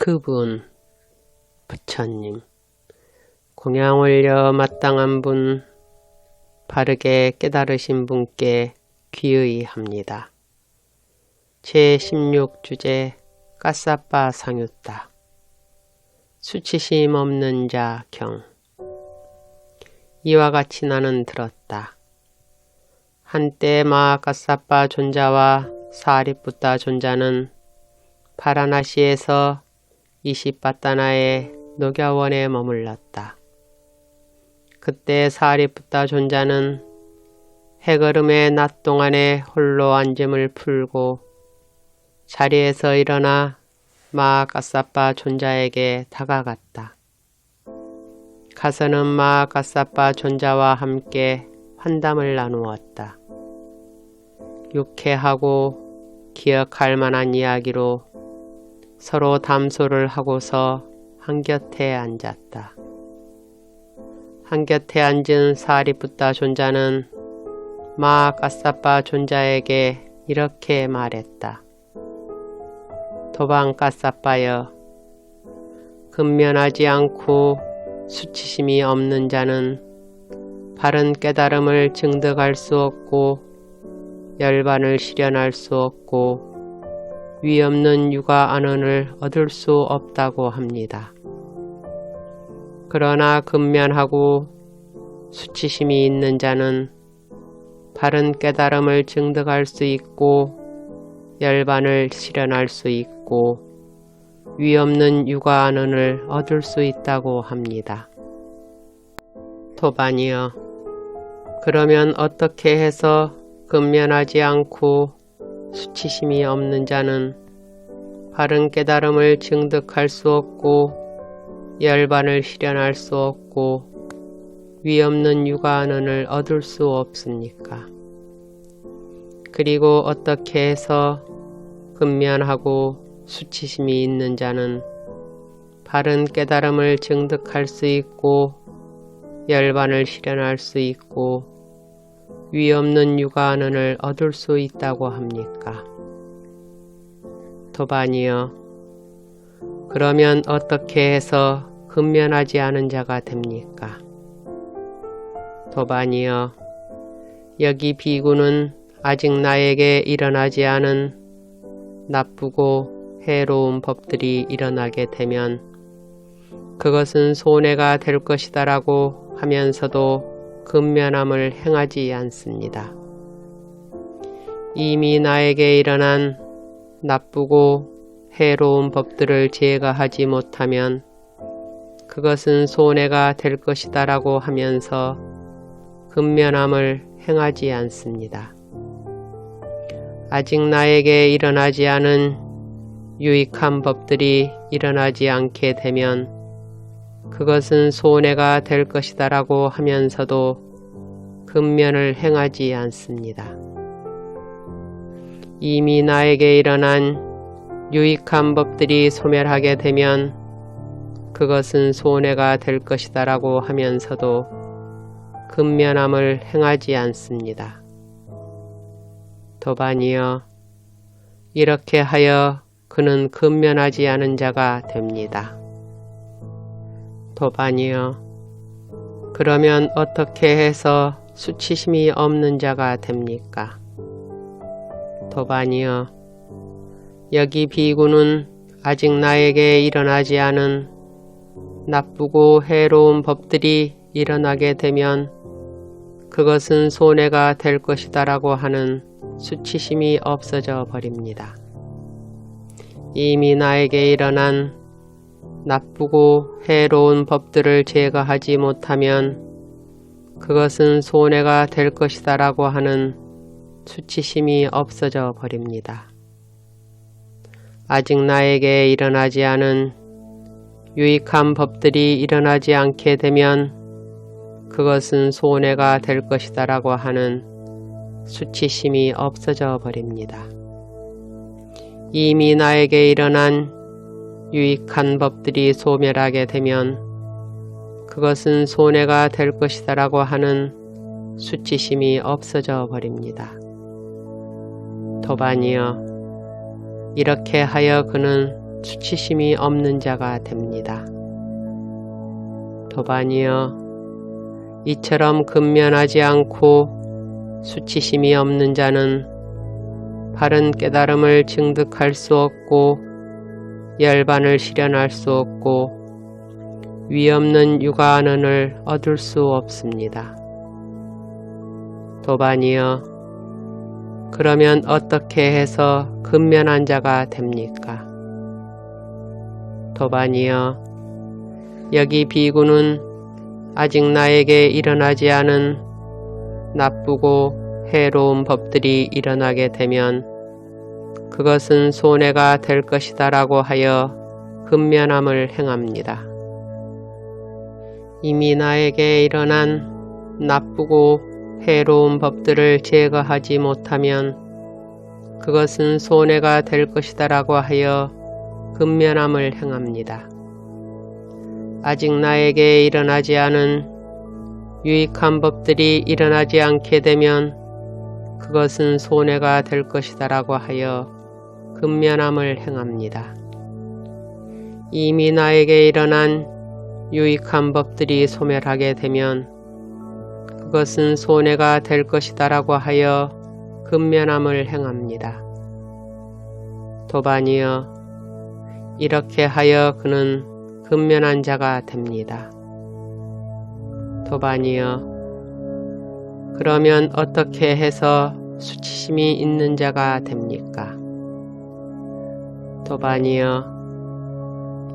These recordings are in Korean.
그분, 부처님, 공양 올려 마땅한 분, 바르게 깨달으신 분께 귀의합니다. 제16주제 까싸빠 상유따 수치심 없는 자 경. 이와 같이 나는 들었다. 한때 마 까싸빠 존자와 사리푸타 존자는 바라나시에서 이시빠따나의 녹야원에 머물렀다. 그때 사리푸타 존자는 해걸음의 낮 동안에 홀로 앉음을 풀고 자리에서 일어나 마 까싸빠 존자에게 다가갔다. 가서는 마 까싸빠 존자와 함께 환담을 나누었다. 유쾌하고 기억할 만한 이야기로 서로 담소를 하고서 한곁에 앉았다. 한곁에 앉은 사리푸타 존자는 마 까싸빠 존자에게 이렇게 말했다. 도방 까싸빠여, 근면하지 않고 수치심이 없는 자는 바른 깨달음을 증득할 수 없고 열반을 실현할 수 없고 위 없는 유가 안언을 얻을 수 없다고 합니다. 그러나 근면하고 수치심이 있는 자는 바른 깨달음을 증득할 수 있고 열반을 실현할 수 있고 위 없는 유가 안언을 얻을 수 있다고 합니다. 도반이여, 그러면 어떻게 해서 근면하지 않고 수치심이 없는 자는 바른 깨달음을 증득할 수 없고 열반을 실현할 수 없고 위 없는 유가 안언을 얻을 수 없습니까? 그리고 어떻게 해서 근면하고 수치심이 있는 자는 바른 깨달음을 증득할 수 있고 열반을 실현할 수 있고 위 없는 유가 안언을 얻을 수 있다고 합니까? 도반이여, 그러면 어떻게 해서 근면하지 않은 자가 됩니까? 도반이여, 여기 비구는 아직 나에게 일어나지 않은 나쁘고 해로운 법들이 일어나게 되면 그것은 손해가 될 것이다 라고 하면서도 근면함을 행하지 않습니다. 이미 나에게 일어난 나쁘고 해로운 법들을 제거하지 못하면 그것은 손해가 될 것이다 라고 하면서 근면함을 행하지 않습니다. 아직 나에게 일어나지 않은 유익한 법들이 일어나지 않게 되면 그것은 손해가 될 것이다 라고 하면서도 근면을 행하지 않습니다. 이미 나에게 일어난 유익한 법들이 소멸하게 되면 그것은 손해가 될 것이다 라고 하면서도 근면함을 행하지 않습니다. 도반이여, 이렇게 하여 그는 근면하지 않은 자가 됩니다. 도반이여, 그러면 어떻게 해서 수치심이 없는 자가 됩니까? 도반이여, 여기 비구는 아직 나에게 일어나지 않은 나쁘고 해로운 법들이 일어나게 되면 그것은 손해가 될 것이다 라고 하는 수치심이 없어져 버립니다. 이미 나에게 일어난 나쁘고 해로운 법들을 제거하지 못하면 그것은 손해가 될 것이다 라고 하는 수치심이 없어져 버립니다. 아직 나에게 일어나지 않은 유익한 법들이 일어나지 않게 되면 그것은 손해가 될 것이다 라고 하는 수치심이 없어져 버립니다. 이미 나에게 일어난 유익한 법들이 소멸하게 되면 그것은 손해가 될 것이다 라고 하는 수치심이 없어져 버립니다. 도반이여, 이렇게 하여 그는 수치심이 없는 자가 됩니다. 도반이여, 이처럼 근면하지 않고 수치심이 없는 자는 바른 깨달음을 증득할 수 없고 열반을 실현할 수 없고 위없는 육아안언을 얻을 수 없습니다. 도반이여, 그러면 어떻게 해서 근면한 자가 됩니까? 도반이여, 여기 비구는 아직 나에게 일어나지 않은 나쁘고 해로운 법들이 일어나게 되면 그것은 손해가 될 것이다 라고 하여 근면함을 행합니다. 이미 나에게 일어난 나쁘고 해로운 법들을 제거하지 못하면 그것은 손해가 될 것이다 라고 하여 근면함을 행합니다. 아직 나에게 일어나지 않은 유익한 법들이 일어나지 않게 되면 그것은 손해가 될 것이다 라고 하여 근면함을 행합니다. 이미 나에게 일어난 유익한 법들이 소멸하게 되면 그것은 손해가 될 것이다 라고 하여 근면함을 행합니다. 도반이여, 이렇게 하여 그는 근면한 자가 됩니다. 도반이여, 그러면 어떻게 해서 수치심이 있는 자가 됩니까? 도반이여,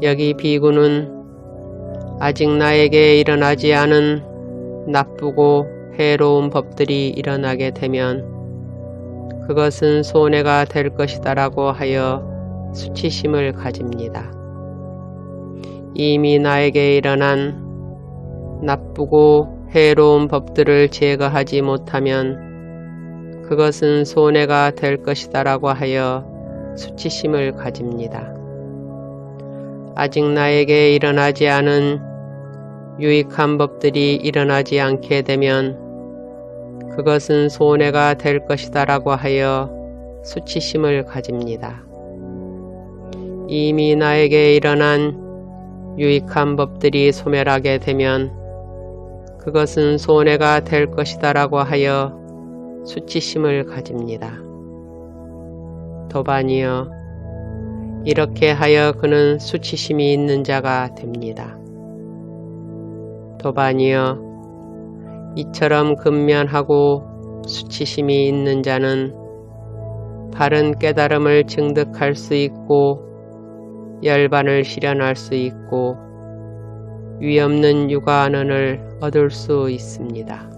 여기 비구는 아직 나에게 일어나지 않은 나쁘고 해로운 법들이 일어나게 되면 그것은 손해가 될 것이다 라고 하여 수치심을 가집니다. 이미 나에게 일어난 나쁘고 해로운 법들을 제거하지 못하면 그것은 손해가 될 것이다 라고 하여 수치심을 가집니다. 아직 나에게 일어나지 않은 유익한 법들이 일어나지 않게 되면 그것은 손해가 될 것이다 라고 하여 수치심을 가집니다. 이미 나에게 일어난 유익한 법들이 소멸하게 되면 그것은 손해가 될 것이다 라고 하여 수치심을 가집니다. 도반이여, 이렇게 하여 그는 수치심이 있는 자가 됩니다. 도반이여, 이처럼 근면하고 수치심이 있는 자는 바른 깨달음을 증득할 수 있고 열반을 실현할 수 있고 위없는 육아안언을 얻을 수 있습니다.